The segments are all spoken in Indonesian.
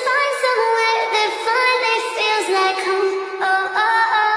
find somewhere that finally feels like home. Oh, oh, oh.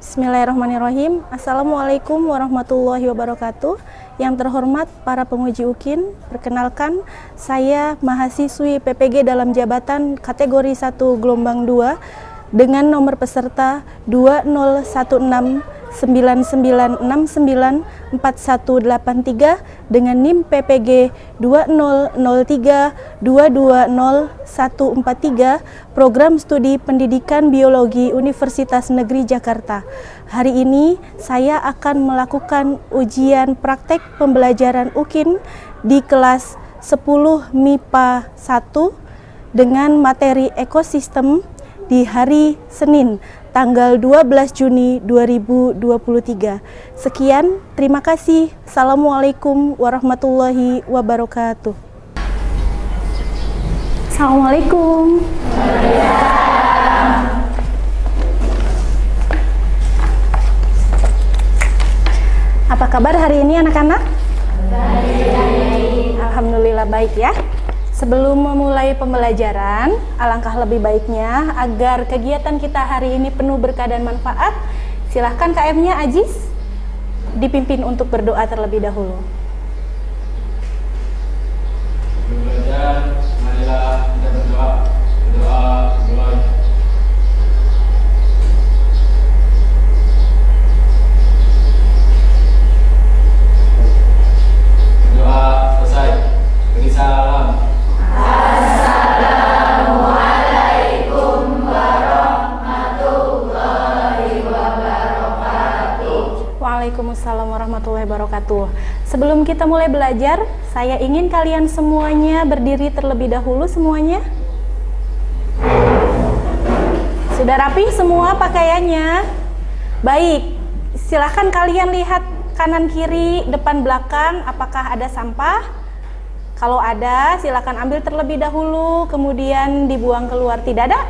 Bismillahirrahmanirrahim. Assalamualaikum warahmatullahi wabarakatuh. Yang terhormat para penguji UKIN, perkenalkan saya mahasiswi PPG dalam jabatan kategori 1 gelombang 2 dengan nomor peserta 201699694183 dengan NIM PPG 20032200143 Program Studi Pendidikan Biologi Universitas Negeri Jakarta. Hari ini saya akan melakukan ujian praktek pembelajaran UKIN di kelas 10 MIPA 1 dengan materi ekosistem di hari Senin tanggal 12 Juni 2023. Sekian, terima kasih. Assalamualaikum warahmatullahi wabarakatuh. Assalamualaikum. Apa kabar hari ini anak-anak? Alhamdulillah baik ya. Sebelum memulai pembelajaran, alangkah lebih baiknya agar kegiatan kita hari ini penuh berkah dan manfaat, silahkan KM-nya Ajis dipimpin untuk berdoa terlebih dahulu. Belajar, marilah kita berdoa. Berdoa mulai. Berdoa selesai. Beri salam. Assalamualaikum warahmatullahi wabarakatuh. Waalaikumsalam warahmatullahi wabarakatuh. Sebelum kita mulai belajar, saya ingin kalian semuanya berdiri terlebih dahulu semuanya. Sudah rapi semua pakaiannya? Baik, silahkan kalian lihat kanan kiri, depan belakang, apakah ada sampah? Kalau ada, silakan ambil terlebih dahulu, kemudian dibuang keluar. Tidak ada?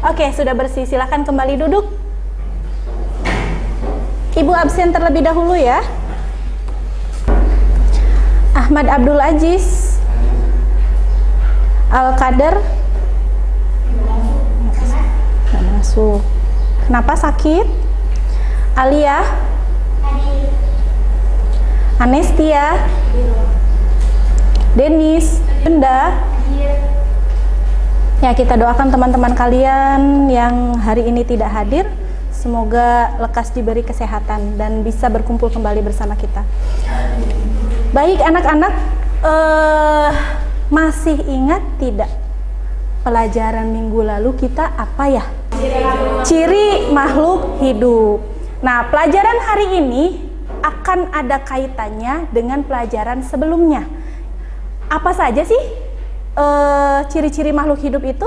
Oke, sudah bersih. Silakan kembali duduk. Ibu absen terlebih dahulu ya. Ahmad Abdul Aziz, Al-Qadar, nggak masuk. Kenapa sakit? Alia, Anestia, Denis, Bunda. Ya, kita doakan teman-teman kalian yang hari ini tidak hadir, semoga lekas diberi kesehatan dan bisa berkumpul kembali bersama kita. Baik anak-anak, masih ingat tidak pelajaran minggu lalu kita apa ya? Ciri makhluk hidup. Nah, pelajaran hari ini akan ada kaitannya dengan pelajaran sebelumnya. Apa saja sih ciri-ciri makhluk hidup itu?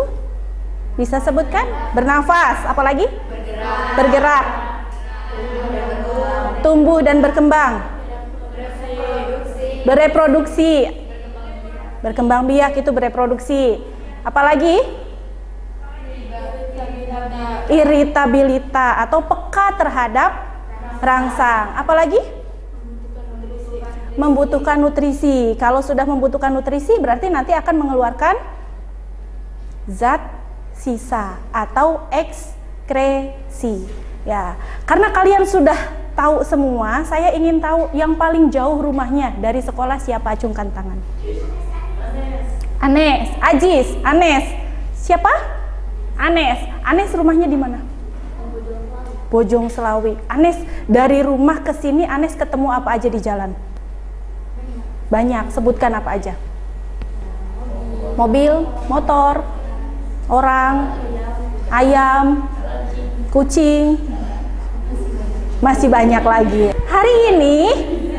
Bisa sebutkan? Bernafas, apalagi? Bergerak, tumbuh dan berkembang, bereproduksi, berkembang biak itu bereproduksi. Apalagi? Iritabilitas atau peka terhadap rangsang. Apalagi? Membutuhkan nutrisi. Kalau sudah membutuhkan nutrisi berarti nanti akan mengeluarkan zat sisa atau ekskresi. Ya, karena kalian sudah tahu semua, saya ingin tahu yang paling jauh rumahnya dari sekolah siapa? Acungkan tangan. Anes, Ajis, Anes. Siapa? Anes. Anes rumahnya di mana? Bojong Selawi. Anes dari rumah ke sini Anes ketemu apa aja di jalan? Banyak, sebutkan apa aja? Mobil, motor, orang, ayam, kucing, masih banyak lagi. Hari ini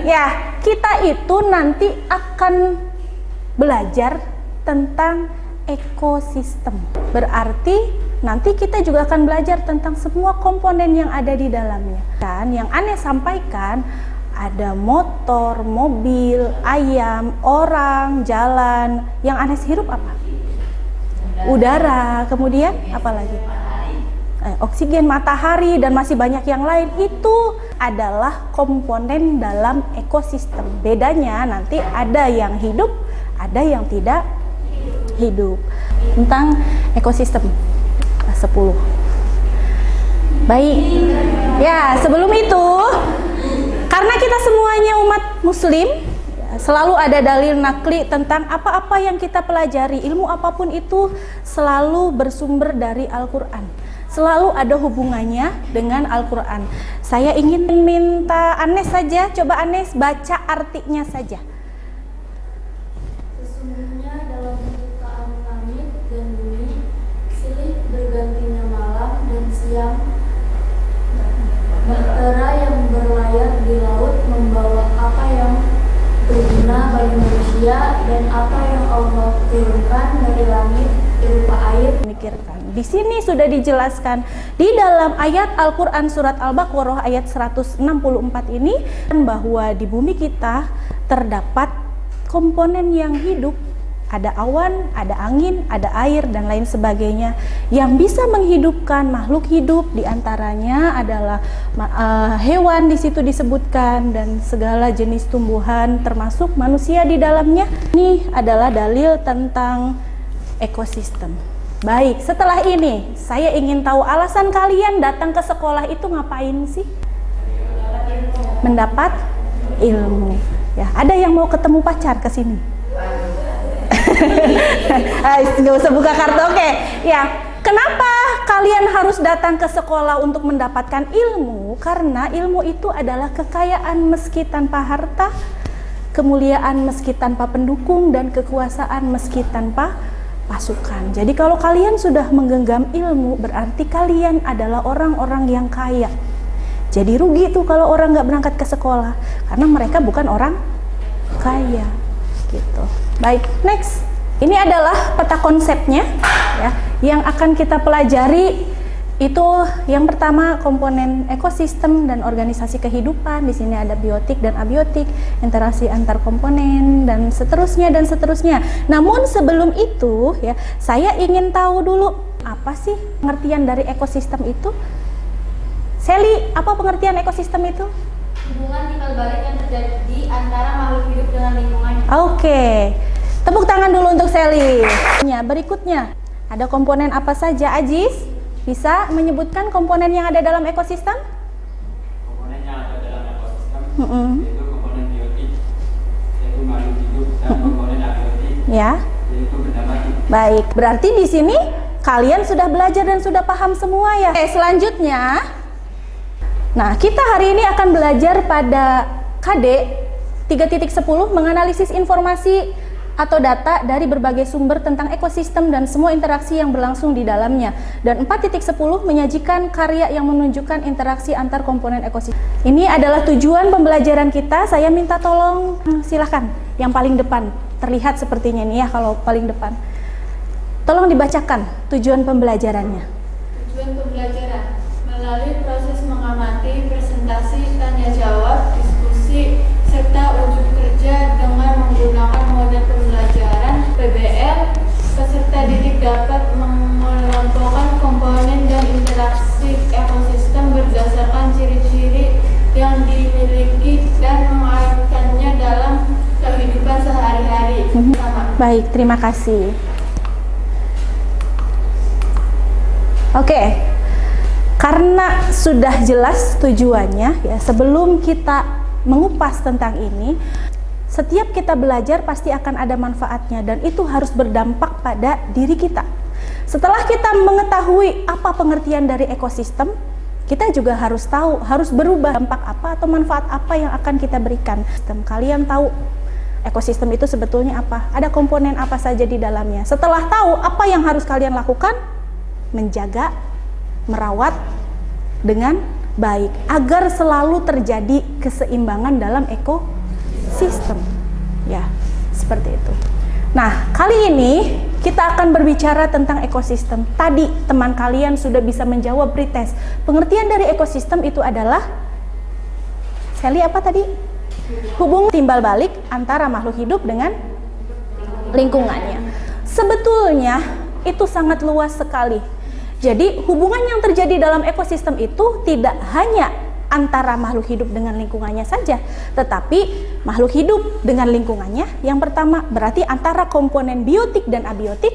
ya kita itu nanti akan belajar tentang ekosistem. Berarti nanti kita juga akan belajar tentang semua komponen yang ada di dalamnya. Dan yang aneh sampaikan, ada motor, mobil, ayam, orang, jalan. Yang Anes hirup apa? Udara. Kemudian apa lagi? Oksigen, matahari, dan masih banyak yang lain. Itu adalah komponen dalam ekosistem. Bedanya nanti ada yang hidup, ada yang tidak hidup. Tentang ekosistem 10. Baik. Ya, sebelum itu karena kita semuanya umat muslim, selalu ada dalil nakli tentang apa-apa yang kita pelajari, ilmu apapun itu selalu bersumber dari Al-Quran, selalu ada hubungannya dengan Al-Quran. Saya ingin minta Anes saja, coba Anes baca artinya saja. Sesungguhnya dalam penciptaan langit dan bumi, silih bergantinya malam dan siang, bahtera yang berlayar di laut membawa apa yang berguna bagi manusia dan apa yang Allah turunkan dari langit berupa air. Mikirkan. Di sini sudah dijelaskan di dalam ayat Al-Quran surat Al-Baqarah ayat 164 ini bahwa di bumi kita terdapat komponen yang hidup. Ada awan, ada angin, ada air, dan lain sebagainya yang bisa menghidupkan makhluk hidup. Diantaranya adalah hewan, di situ disebutkan, dan segala jenis tumbuhan termasuk manusia di dalamnya. Ini adalah dalil tentang ekosistem. Baik, setelah ini saya ingin tahu alasan kalian datang ke sekolah itu ngapain sih? Mendapat ilmu. Ya, ada yang mau ketemu pacar ke sini? Nggak usah buka kartu. Oke. Ya, kenapa kalian harus datang ke sekolah untuk mendapatkan ilmu? Karena ilmu itu adalah kekayaan meski tanpa harta, kemuliaan meski tanpa pendukung, dan kekuasaan meski tanpa pasukan. Jadi kalau kalian sudah menggenggam ilmu, berarti kalian adalah orang-orang yang kaya. Jadi rugi tuh kalau orang nggak berangkat ke sekolah, karena mereka bukan orang kaya. Gitu. Baik, next. Ini adalah peta konsepnya ya, yang akan kita pelajari. Itu yang pertama komponen ekosistem dan organisasi kehidupan. Di sini ada biotik dan abiotik, interaksi antar komponen, dan seterusnya dan seterusnya. Namun sebelum itu ya, saya ingin tahu dulu apa sih pengertian dari ekosistem itu? Sally, apa pengertian ekosistem itu? Hubungan timbal balik yang terjadi antara makhluk hidup dengan lingkungannya. Oke. Tepuk tangan dulu untuk Sally. Berikutnya, ada komponen apa saja, Ajis? Bisa menyebutkan komponen yang ada dalam ekosistem? Komponen yang ada dalam ekosistem yaitu komponen biotik, yaitu makhluk hidup, dan komponen abiotik, Ya. yaitu benda mati. Baik, berarti di sini kalian sudah belajar dan sudah paham semua ya. Oke, selanjutnya, nah kita hari ini akan belajar pada KD 3.10 menganalisis informasi atau data dari berbagai sumber tentang ekosistem dan semua interaksi yang berlangsung di dalamnya. Dan 4.10 menyajikan karya yang menunjukkan interaksi antar komponen ekosistem. Ini adalah tujuan pembelajaran kita. Saya minta tolong, silahkan yang paling depan. Terlihat sepertinya ini ya kalau paling depan. Tolong dibacakan tujuan pembelajarannya. Tujuan pembelajaran melalui proses mengamati, presentasi, tanya jawab, diskusi, serta uji kerja dengan menggunakan model pembelajaran PBL, peserta didik dapat mengelompokkan komponen dan interaksi ekosistem berdasarkan ciri-ciri yang dimiliki dan mengaitkannya dalam kehidupan sehari-hari. Baik, terima kasih. Oke, karena sudah jelas tujuannya ya, sebelum kita mengupas tentang ini, setiap kita belajar pasti akan ada manfaatnya dan itu harus berdampak pada diri kita. Setelah kita mengetahui apa pengertian dari ekosistem, kita juga harus tahu, harus berubah dampak apa atau manfaat apa yang akan kita berikan. Kalian tahu ekosistem itu sebetulnya apa? Ada komponen apa saja di dalamnya? Setelah tahu, apa yang harus kalian lakukan? Menjaga, merawat dengan baik agar selalu terjadi keseimbangan dalam ekosistem. Ya, seperti itu. Nah, kali ini kita akan berbicara tentang ekosistem. Tadi teman kalian sudah bisa menjawab pretest. Pengertian dari ekosistem itu adalah, Sally apa tadi? Hubungan timbal balik antara makhluk hidup dengan lingkungannya. Sebetulnya itu sangat luas sekali. Jadi hubungan yang terjadi dalam ekosistem itu tidak hanya antara makhluk hidup dengan lingkungannya saja, tetapi makhluk hidup dengan lingkungannya. Yang pertama berarti antara komponen biotik dan abiotik.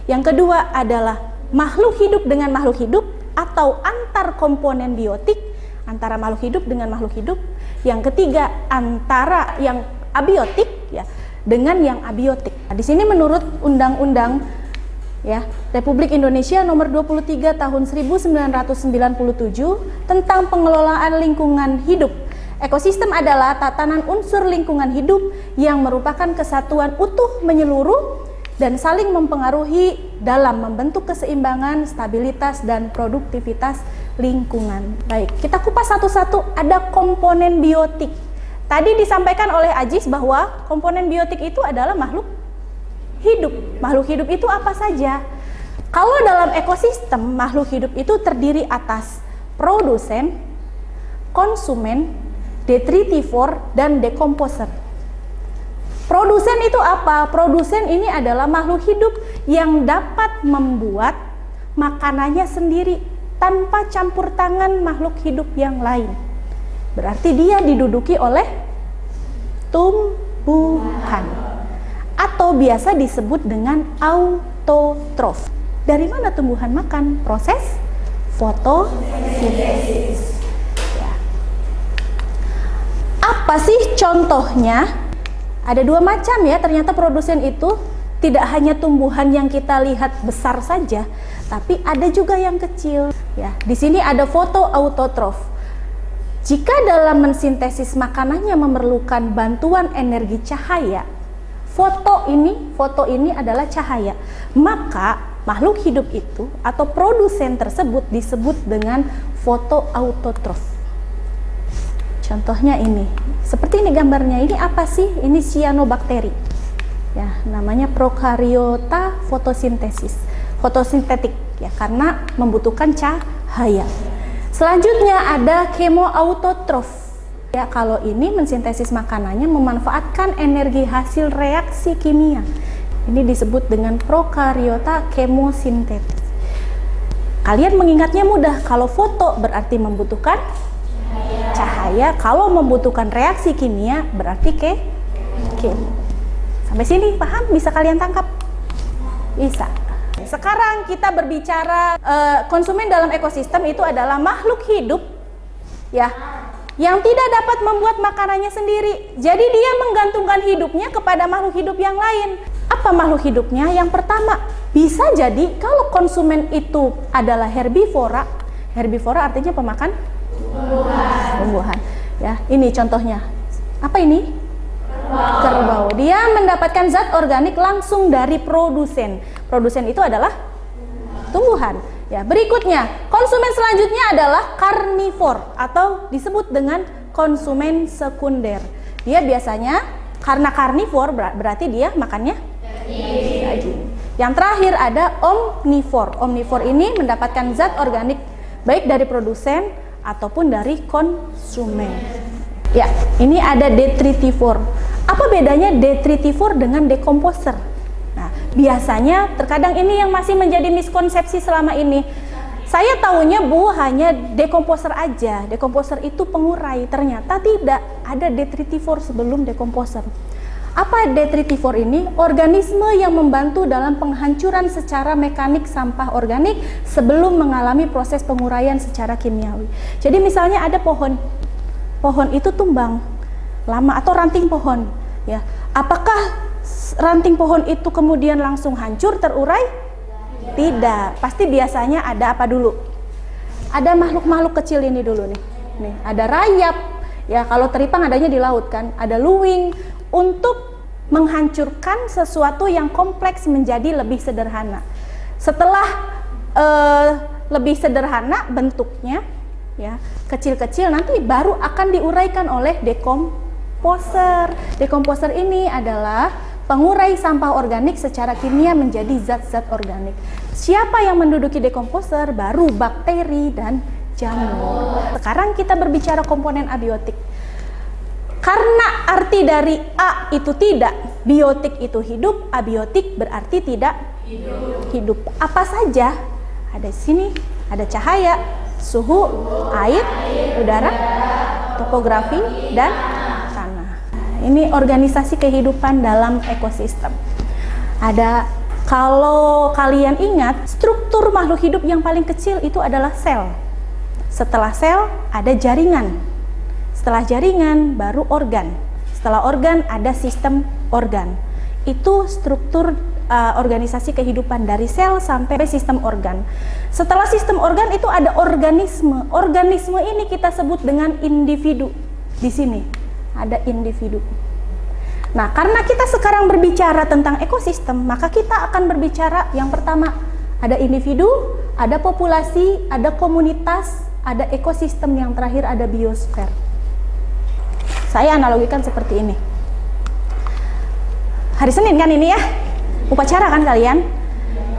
Yang kedua adalah makhluk hidup dengan makhluk hidup atau antar komponen biotik, antara makhluk hidup dengan makhluk hidup. Yang ketiga antara yang abiotik ya dengan yang abiotik. Nah, di sini menurut Undang-Undang ya Republik Indonesia nomor 23 tahun 1997 tentang pengelolaan lingkungan hidup. Ekosistem adalah tatanan unsur lingkungan hidup yang merupakan kesatuan utuh menyeluruh dan saling mempengaruhi dalam membentuk keseimbangan, stabilitas, dan produktivitas lingkungan. Baik, kita kupas satu-satu. Ada komponen biotik. Tadi disampaikan oleh Ajis bahwa komponen biotik itu adalah makhluk hidup. Makhluk hidup itu apa saja? Kalau dalam ekosistem, makhluk hidup itu terdiri atas produsen, konsumen, detritivor, dan dekomposer. Produsen itu apa? Produsen ini adalah makhluk hidup yang dapat membuat makanannya sendiri tanpa campur tangan makhluk hidup yang lain. Berarti dia diduduki oleh tumbuhan atau biasa disebut dengan autotrof. Dari mana tumbuhan makan? Proses fotosintesis. Ya. Apa sih contohnya? Ada dua macam ya, ternyata produsen itu tidak hanya tumbuhan yang kita lihat besar saja, tapi ada juga yang kecil. Ya, di sini ada fotoautotrof. Jika dalam mensintesis makanannya memerlukan bantuan energi cahaya, foto ini adalah cahaya, maka makhluk hidup itu atau produsen tersebut disebut dengan fotoautotrof. Contohnya ini, seperti ini gambarnya. Ini apa sih? Ini cyanobacteria. Ya, namanya prokaryota fotosintetik ya, karena membutuhkan cahaya. Selanjutnya ada kemoautotrof. Ya, kalau ini mensintesis makanannya memanfaatkan energi hasil reaksi kimia. Ini disebut dengan prokaryota kemosintetis. Kalian mengingatnya mudah. Kalau foto berarti membutuhkan cahaya, kalau membutuhkan reaksi kimia berarti kemo. Sampai sini paham? Bisa kalian tangkap? Bisa. Sekarang kita berbicara konsumen dalam ekosistem itu adalah makhluk hidup ya yang tidak dapat membuat makanannya sendiri. Jadi dia menggantungkan hidupnya kepada makhluk hidup yang lain. Apa makhluk hidupnya? Yang pertama, bisa jadi kalau konsumen itu adalah herbivora. Herbivora artinya pemakan tumbuhan. Ya, ini contohnya. Apa ini? Kerbau. Dia mendapatkan zat organik langsung dari produsen. Produsen itu adalah tumbuhan. Ya, berikutnya, konsumen selanjutnya adalah karnivor atau disebut dengan konsumen sekunder. Dia biasanya karena karnivor berarti dia makannya daging. Yang terakhir ada omnivor. Omnivor ini mendapatkan zat organik baik dari produsen ataupun dari konsumen. Ya, ini ada detritivor. Apa bedanya detritivor dengan dekomposer? Nah, biasanya terkadang ini yang masih menjadi miskonsepsi selama ini. Saya tahunya hanya dekomposer aja. Dekomposer itu pengurai. Ternyata tidak, ada detritivor sebelum dekomposer. Apa detritivor ini? Organisme yang membantu dalam penghancuran secara mekanik sampah organik sebelum mengalami proses penguraian secara kimiawi. Jadi misalnya ada pohon itu tumbang lama atau ranting pohon, ya. Apakah ranting pohon itu kemudian langsung hancur, terurai? Tidak. Pasti biasanya ada apa dulu? Ada makhluk-makhluk kecil ini dulu nih. Nih, ada rayap. Ya, kalau teripang adanya di laut kan. Ada luwing. Untuk menghancurkan sesuatu yang kompleks menjadi lebih sederhana. Setelah lebih sederhana bentuknya, ya, kecil-kecil, nanti baru akan diuraikan oleh dekomposer. Dekomposer ini adalah pengurai sampah organik secara kimia menjadi zat-zat organik. Siapa yang menduduki dekomposer? Baru bakteri dan jamur. Sekarang kita berbicara komponen abiotik. Karena arti dari A itu tidak, biotik itu hidup, abiotik berarti tidak hidup. Apa saja? Ada di sini, ada cahaya, suhu, air, udara, topografi, dan tanah. ini organisasi kehidupan dalam ekosistem. Ada, kalau kalian ingat, struktur makhluk hidup yang paling kecil itu adalah sel. Setelah sel ada jaringan. Setelah jaringan baru organ. Setelah organ ada sistem organ. Itu struktur organisasi kehidupan dari sel sampai sistem organ. Setelah sistem organ itu ada organisme. Organisme ini kita sebut dengan individu. Di sini ada individu. Nah, karena kita sekarang berbicara tentang ekosistem, maka kita akan berbicara yang pertama ada individu, ada populasi, ada komunitas, ada ekosistem, yang terakhir ada biosfer. Saya analogikan seperti ini. Hari Senin kan ini ya? Upacara kan kalian?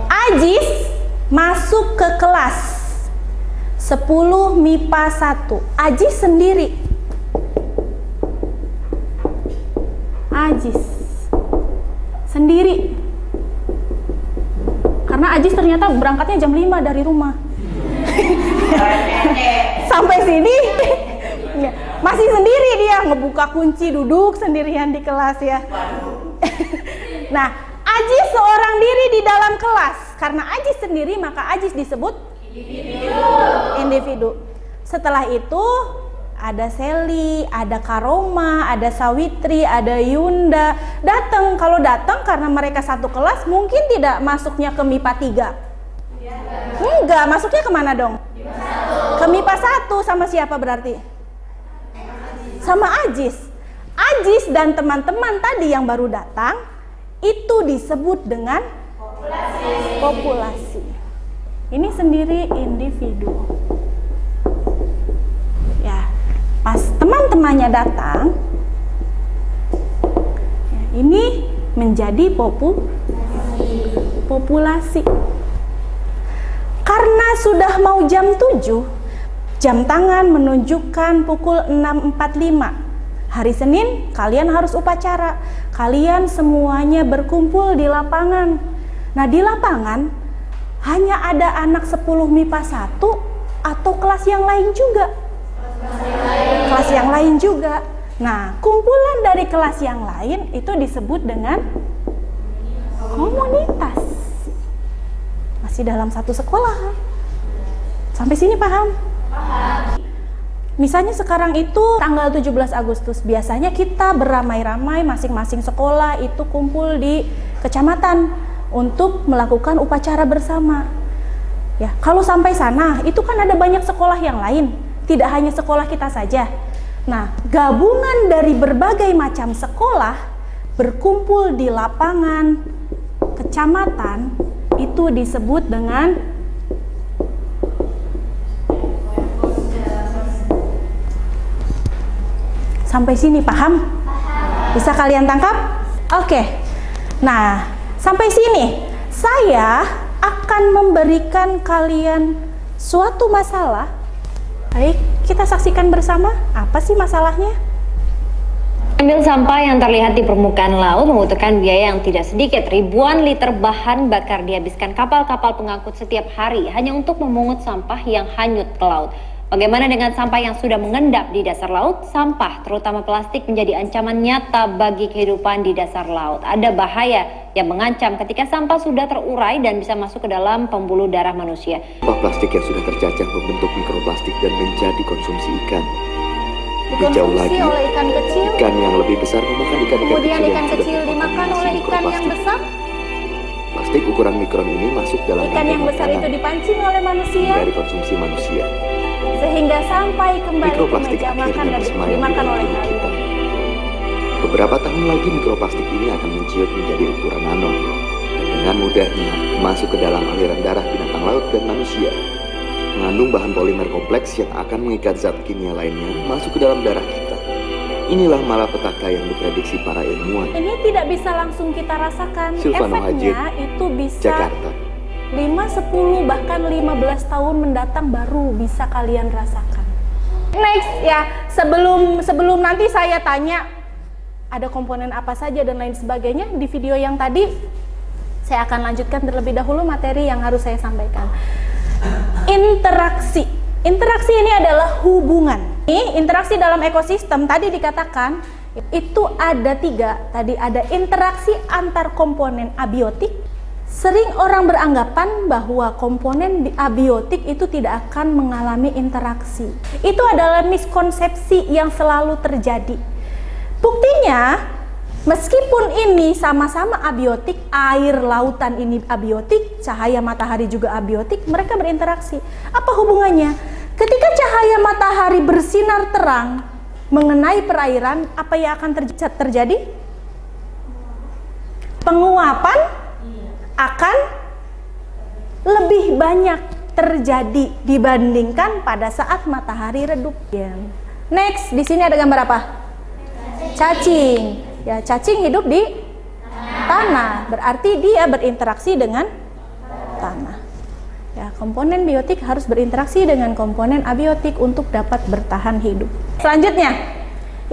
Ajis masuk ke kelas 10 MIPA 1. Ajis sendiri. Ajis sendiri. Karena Ajis ternyata berangkatnya jam 5 dari rumah. Sampai sini masih sendiri dia, ngebuka kunci, duduk sendirian di kelas ya. Nah, Ajis seorang diri di dalam kelas. Karena Ajis sendiri, maka Ajis disebut individu. Setelah itu ada Seli, ada Karoma, ada Sawitri, ada Yunda. Datang, kalau datang karena mereka satu kelas, mungkin tidak masuknya ke MIPA 3. Enggak, masuknya kemana dong? Ke MIPA 1 sama siapa berarti? Sama Ajis. Ajis dan teman-teman tadi yang baru datang itu disebut dengan populasi. Ini sendiri individu. Ya, pas teman-temannya datang, ya, ini menjadi populasi. Karena sudah mau jam 7, jam tangan menunjukkan pukul 6.45. Hari Senin kalian harus upacara. Kalian semuanya berkumpul di lapangan. Nah, di lapangan hanya ada anak 10 MIPA 1 atau kelas yang lain juga? Kelas yang lain juga. Nah, kumpulan dari kelas yang lain itu disebut dengan komunitas. Masih dalam satu sekolah. Sampai sini paham? Paham. Misalnya sekarang itu tanggal 17 Agustus, biasanya kita beramai-ramai masing-masing sekolah itu kumpul di kecamatan untuk melakukan upacara bersama. Ya, kalau sampai sana itu kan ada banyak sekolah yang lain, tidak hanya sekolah kita saja. Nah, gabungan dari berbagai macam sekolah berkumpul di lapangan kecamatan itu disebut dengan sampai sini paham? Bisa kalian tangkap? Oke. Nah, sampai sini saya akan memberikan kalian suatu masalah. Baik, kita saksikan bersama apa sih masalahnya? Ambil sampah yang terlihat di permukaan laut membutuhkan biaya yang tidak sedikit. Ribuan liter bahan bakar dihabiskan kapal-kapal pengangkut setiap hari hanya untuk memungut sampah yang hanyut ke laut. Bagaimana dengan sampah yang sudah mengendap di dasar laut? Sampah, terutama plastik, menjadi ancaman nyata bagi kehidupan di dasar laut. Ada bahaya yang mengancam ketika sampah sudah terurai dan bisa masuk ke dalam pembuluh darah manusia. Sampah plastik yang sudah tercacah membentuk mikroplastik dan menjadi konsumsi ikan. Lebih jauh lagi, oleh ikan kecil, ikan yang lebih besar memakan ikan-ikan kemudian kecil ikan yang kecil sudah dimakan oleh ikan yang besar. Plastik ukuran mikron ini masuk dalam Ikan yang besar itu dipancing oleh manusia dari konsumsi manusia. sehingga sampai kembali ke Mikroplastik meja makan akhirnya dan bersemayam di dimakan dalam oleh tubuh kita. kalian. Beberapa tahun lagi mikroplastik ini akan menciut menjadi ukuran nano dan dengan mudahnya masuk ke dalam aliran darah binatang laut dan manusia. Mengandung bahan polimer kompleks yang akan mengikat zat kimia lainnya masuk ke dalam darah kita. Inilah malapetaka yang diprediksi para ilmuwan. Ini tidak bisa langsung kita rasakan. Silvano Hajid, Efeknya itu bisa Jakarta. 5, 10, bahkan 15 tahun mendatang baru bisa kalian rasakan. Next ya, sebelum nanti saya tanya ada komponen apa saja dan lain sebagainya, di video yang tadi saya akan lanjutkan terlebih dahulu materi yang harus saya sampaikan. Interaksi ini adalah hubungan. Interaksi dalam ekosistem tadi dikatakan Itu ada 3. Tadi ada interaksi antar komponen abiotik. Sering orang beranggapan bahwa komponen abiotik itu tidak akan mengalami interaksi. Itu adalah miskonsepsi yang selalu terjadi. Buktinya, meskipun ini sama-sama abiotik, air lautan ini abiotik, cahaya matahari juga abiotik, mereka berinteraksi. Apa hubungannya? Ketika cahaya matahari bersinar terang mengenai perairan, apa yang akan terjadi? Penguapan akan lebih banyak terjadi dibandingkan pada saat matahari redup. Next, di sini ada gambar apa? Cacing. Ya, cacing hidup di tanah, berarti dia berinteraksi dengan tanah. Ya, komponen biotik harus berinteraksi dengan komponen abiotik untuk dapat bertahan hidup. Selanjutnya,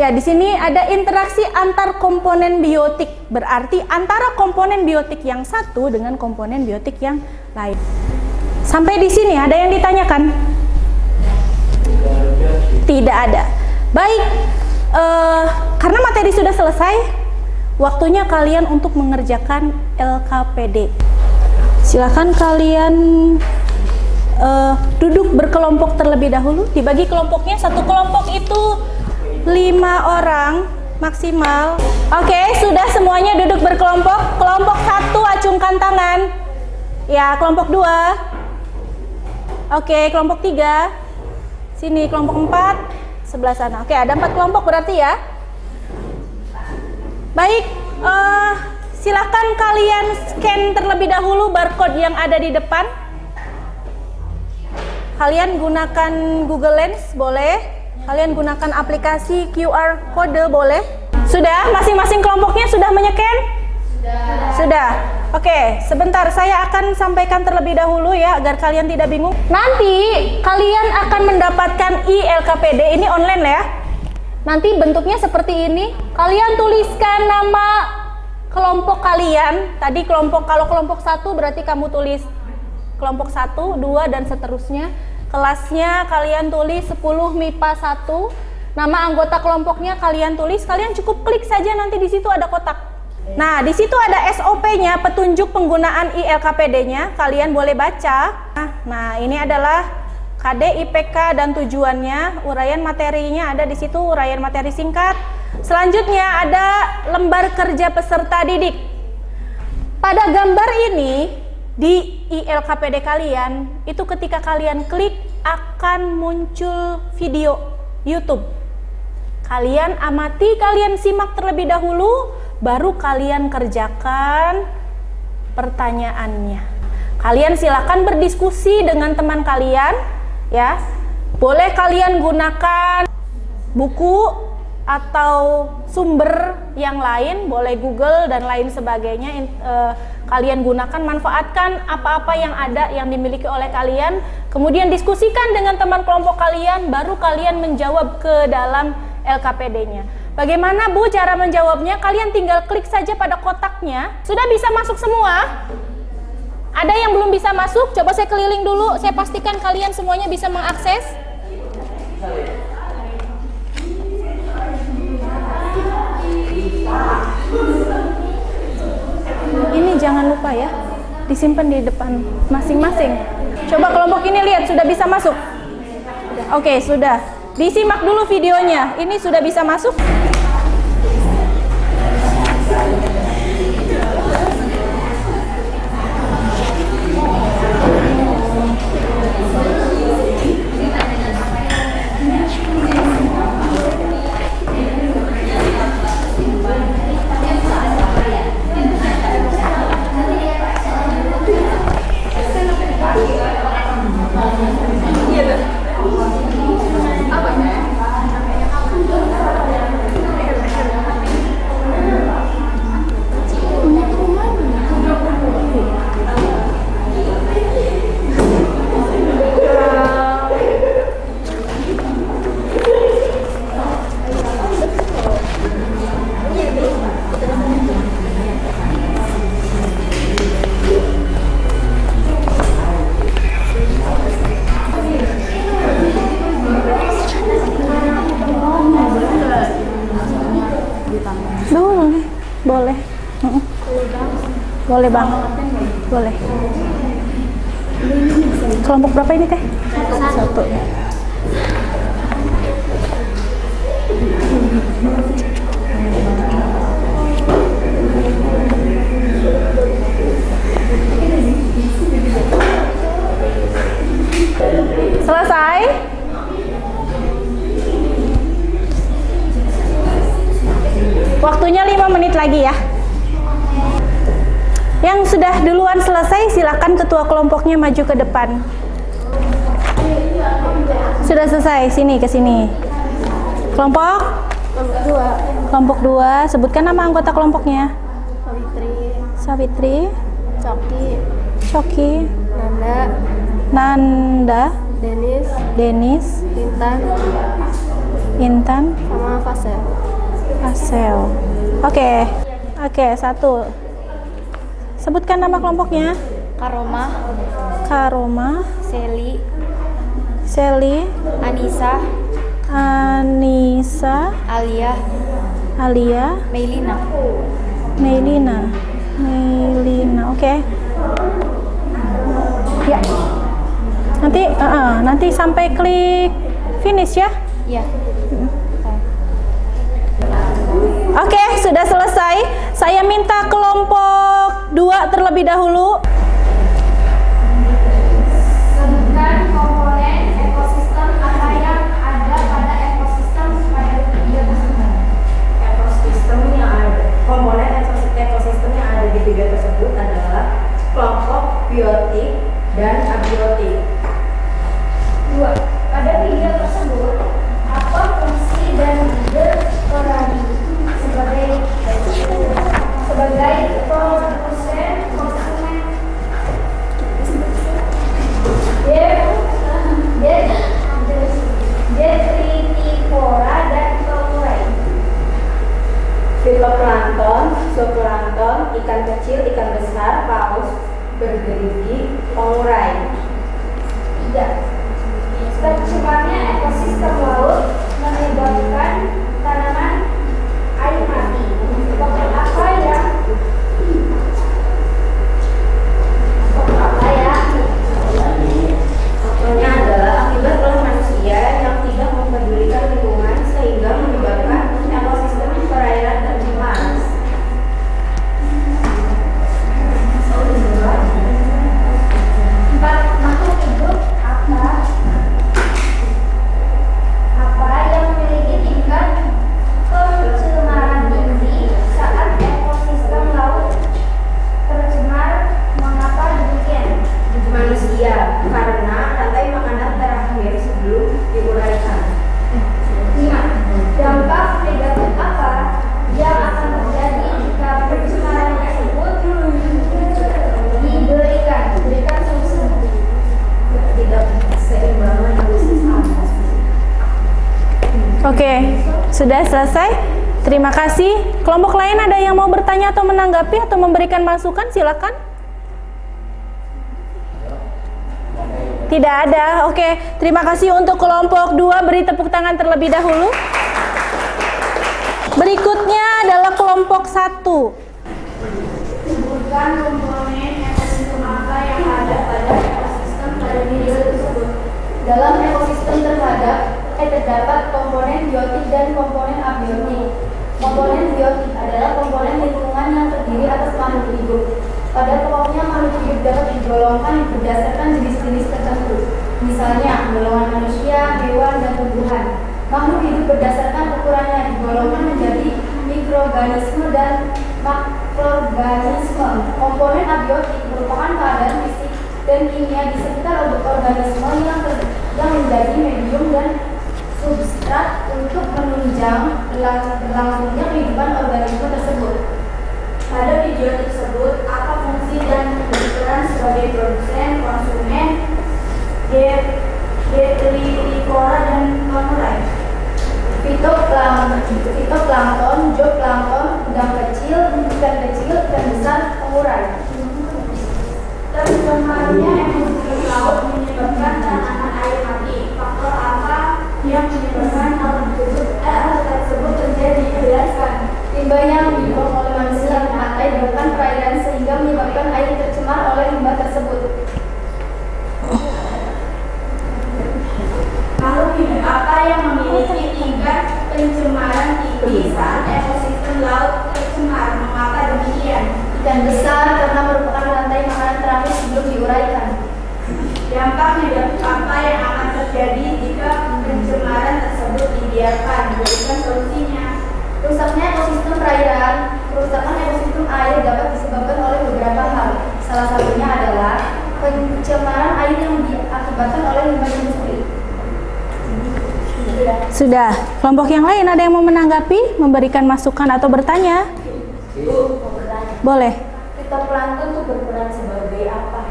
ya di sini ada interaksi antar komponen biotik, berarti antara komponen biotik yang satu dengan komponen biotik yang lain. Sampai di sini ada yang ditanyakan? Tidak ada. Baik, karena materi sudah selesai, waktunya kalian untuk mengerjakan LKPD. Silakan kalian duduk berkelompok terlebih dahulu. Dibagi kelompoknya, satu kelompok itu 5 orang maksimal. Oke, sudah semuanya duduk berkelompok. Kelompok 1 acungkan tangan. Ya, kelompok 2. Oke, kelompok 3. Sini, kelompok 4 sebelah sana. Oke, ada 4 kelompok berarti ya. Baik, silakan kalian scan terlebih dahulu barcode yang ada di depan. Kalian gunakan Google Lens boleh. Kalian gunakan aplikasi QR Code boleh. Sudah? Masing-masing kelompoknya sudah menyekan? Sudah. Oke, sebentar saya akan sampaikan terlebih dahulu ya agar kalian tidak bingung. Nanti kalian akan mendapatkan LKPD ini online ya. Nanti bentuknya seperti ini. Kalian tuliskan nama kelompok kalian. Tadi kalau kelompok 1 berarti kamu tulis kelompok 1, 2 dan seterusnya. Kelasnya kalian tulis 10 MIPA 1. Nama anggota kelompoknya kalian tulis. Kalian cukup klik saja, nanti di situ ada kotak. Nah, di situ ada SOP-nya, petunjuk penggunaan LKPD-nya. Kalian boleh baca. Nah, ini adalah KD IPK dan tujuannya. Uraian materinya ada di situ, uraian materi singkat. Selanjutnya ada lembar kerja peserta didik. Pada gambar ini di LKPD kalian, itu ketika kalian klik akan muncul video YouTube. Kalian amati, kalian simak terlebih dahulu, baru kalian kerjakan pertanyaannya. Kalian silakan berdiskusi dengan teman kalian, ya. Boleh kalian gunakan buku atau sumber yang lain, boleh Google dan lain sebagainya. Kalian gunakan, manfaatkan apa-apa yang ada yang dimiliki oleh kalian, kemudian diskusikan dengan teman kelompok kalian, baru kalian menjawab ke dalam LKPD-nya. Bagaimana Bu cara menjawabnya? Kalian tinggal klik saja pada kotaknya. Sudah bisa masuk semua? Ada yang belum bisa masuk? Coba saya keliling dulu, saya pastikan kalian semuanya bisa mengakses. Ini jangan lupa ya, disimpan di depan masing-masing. Coba kelompok ini lihat, sudah bisa masuk? Oke, sudah. Disimak dulu videonya. Ini sudah bisa masuk? Boleh Bang. Boleh. Kelompok berapa ini Teh? Satu. Selesai? Waktunya 5 menit lagi ya. Yang sudah duluan selesai, silakan ketua kelompoknya maju ke depan. Sudah selesai, sini ke sini. Kelompok 2, sebutkan nama anggota kelompoknya. Savitri, Coki, Nanda, Denis, Intan, sama Asel. Oke, 1. Sebutkan nama kelompoknya. Karoma, Seli, Anissa, Alia, Meilina. Oke. Ya. Nanti sampai klik finish ya. Iya. Oke, sudah selesai. Saya minta kelompok 2 terlebih dahulu. Sebutkan komponen ekosistem apa yang ada pada ekosistem pada video tersebut. Komponen ekosistem yang ada di video tersebut adalah kelompok biotik dan abiotik. 2. Pada video tersebut, apa fungsi dan berperan sebagai produsen konsumen Detritivora dan pengurai. Fitoplankton, zooplankton, ikan kecil, ikan besar, paus, bergerigi, pengurai. 3. Tercemarnya ekosistem laut menyebabkan tanaman air mati. Faktor apa yang Faktornya adalah akibat oleh manusia yang tidak mempedulikan lingkungan sehingga menyebabkan ekosistem perairan tercemar. 4. Makhluk hidup apa yang memiliki tingkat pencemaran tinggi saat ekosistem laut tercemar. Mengapa demikian? Manusia, karena rantai makanan terakhir sebelum diuraikan. 5. Dampak negatif apa yang akan terjadi jika pencemaran tersebut diberikan solusi? Tidak seimbangan ekosistem. Oke, sudah selesai. Terima kasih. Kelompok lain ada yang mau bertanya atau menanggapi atau memberikan masukan? Silakan. Tidak ada. Oke, terima kasih untuk kelompok 2. Beri tepuk tangan terlebih dahulu. Berikutnya adalah kelompok 1. Sebutkan komponen ekosistem apa yang ada pada ekosistem pada video tersebut. Dalam ekosistem terdapat komponen biotik dan komponen abiotik. Komponen biotik adalah komponen lingkungan yang terdiri atas makhluk hidup. Pada pokoknya makhluk hidup dapat digolongkan berdasarkan jenis-jenis tertentu. Misalnya, golongan manusia, hewan, dan tumbuhan. Makhluk hidup berdasarkan ukurannya digolongkan menjadi mikroorganisme dan makroorganisme. Komponen abiotik merupakan keadaan fisik dan kimia di sekitar organisme yang menjadi medium dan substrat untuk menunjang berlangsungnya kehidupan organisme tersebut. Pada video tersebut, apa fungsi dan berperan sebagai produsen, konsumen, detritivora dan pengurai. Fitoplankton, zooplankton, udang kecil, ikan besar, pengurai. Tercemarnya ekosistem laut menyebabkan tanaman air mati. Faktor apa yang menyebabkan hal tersebut terjadi? Jelaskan. Limbah yang dibuang oleh manusia ke pantai bahkan perairan sehingga menyebabkan menyebabkan air tercemar oleh limbah tersebut. Makhluk hidup apa yang memiliki tingkat pencemaran tinggi saat ekosistem laut tercemar? Mengapa demikian? Ikan besar karena merupakan rantai makanan terakhir sebelum diuraikan. Dampak negatif apa yang akan terjadi jika pencemaran tersebut dibiarkan? Berikan solusinya. Rusaknya ekosistem perairan. Kerusakan ekosistem air dapat disebabkan oleh beberapa hal. Salah satunya adalah pencemaran air yang diakibatkan oleh limbah industri. Sudah. Kelompok yang lain ada yang mau menanggapi, memberikan masukan atau bertanya? Boleh. Fitoplankton itu berperan sebagai apa?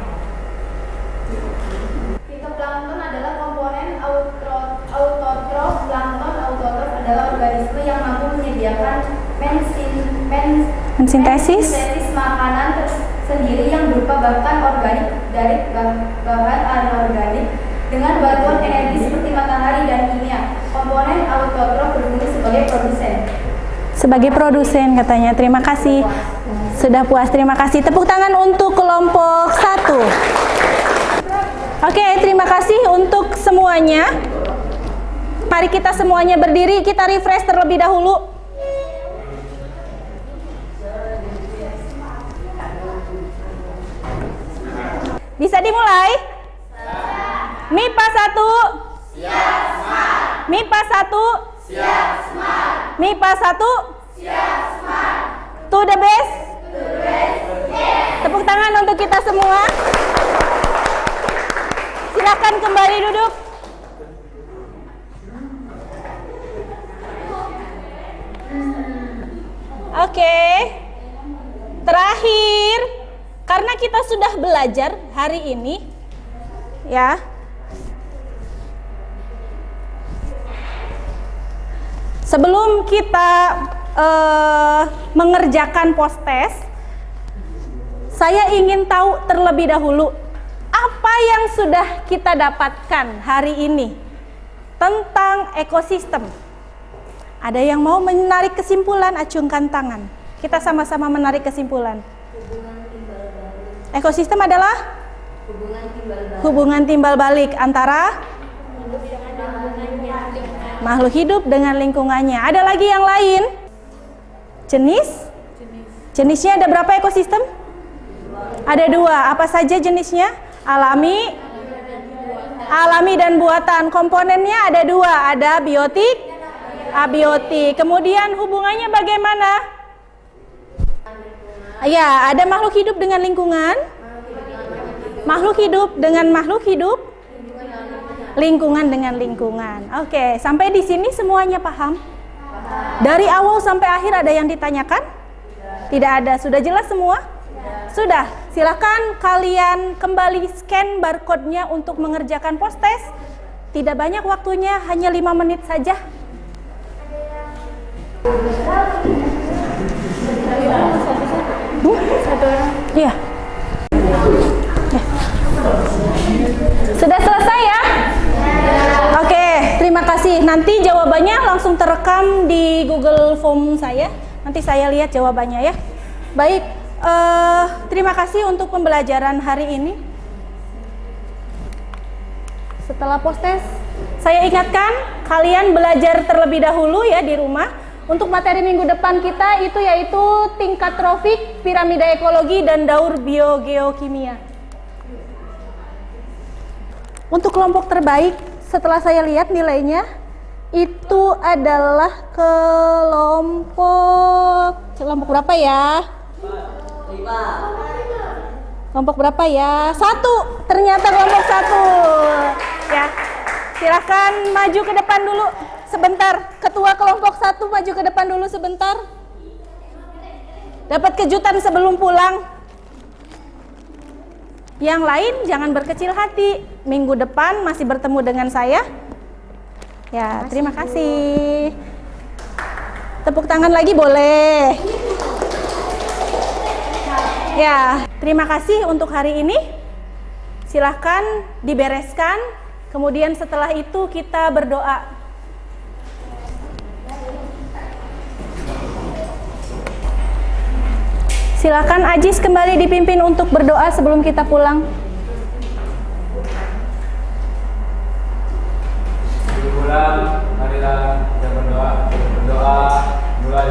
Fitoplankton adalah komponen autotrof. Plankton autotrof adalah organisme yang mampu menyediakan Mensintesis makanan tersendiri yang berupa bahan organik dari bahan anorganik dengan bantuan energi seperti matahari dan kimia. Komponen autotrof berfungsi sebagai produsen. sebagai produsen katanya. Terima kasih. Sudah puas, terima kasih. Tepuk tangan untuk kelompok 1. Oke, terima kasih untuk semuanya. Mari kita semuanya berdiri, kita refresh terlebih dahulu. Bisa dimulai? MIPA 1 siap smart. MIPA 1 siap smart. MIPA 1 siap smart. To the best? Tepuk tangan untuk kita semua. Silakan kembali duduk. Oke. Terakhir, karena kita sudah belajar hari ini, ya. Sebelum kita mengerjakan post-test, saya ingin tahu terlebih dahulu apa yang sudah kita dapatkan hari ini tentang ekosistem. Ada yang mau menarik kesimpulan? Acungkan tangan. Kita sama-sama menarik kesimpulan. Ekosistem adalah hubungan timbal balik antara makhluk hidup dengan lingkungannya. Ada lagi yang lain? Jenisnya ada berapa ekosistem? Ada 2. Apa saja jenisnya? Alami dan buatan. Komponennya ada 2. Ada biotik, abiotik. Kemudian hubungannya bagaimana? Ya, ada makhluk hidup dengan lingkungan, makhluk hidup dengan makhluk hidup, lingkungan dengan lingkungan. Oke, sampai di sini semuanya paham? Dari awal sampai akhir ada yang ditanyakan? Tidak ada. Sudah jelas semua? Sudah. Silakan kalian kembali scan barcode-nya untuk mengerjakan post-test. Tidak banyak waktunya, hanya 5 menit saja. Iya. Sudah selesai ya? Oke, terima kasih. Nanti jawabannya langsung terekam di Google Form saya. Nanti saya lihat jawabannya ya. Baik, terima kasih untuk pembelajaran hari ini. Setelah post-test, saya ingatkan kalian belajar terlebih dahulu ya di rumah. Untuk materi minggu depan kita itu yaitu tingkat trofik, piramida ekologi, dan daur biogeokimia. Untuk kelompok terbaik, setelah saya lihat nilainya, itu adalah kelompok berapa ya? Kelompok berapa ya? 1, ternyata kelompok 1. Ya, silahkan maju ke depan dulu sebentar. Ketua kelompok 1 maju ke depan dulu sebentar. Dapat kejutan sebelum pulang. Yang lain jangan berkecil hati. Minggu depan masih bertemu dengan saya. Ya, terima kasih. Tepuk tangan lagi boleh. Ya, terima kasih untuk hari ini. Silahkan dibereskan. Kemudian setelah itu kita berdoa. Silakan Ajis kembali dipimpin untuk berdoa sebelum kita pulang. Sebelum pulang, marilah kita berdoa. Berdoa mulai.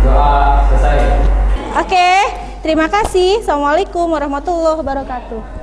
Doa selesai. Oke, terima kasih. Assalamualaikum warahmatullahi wabarakatuh.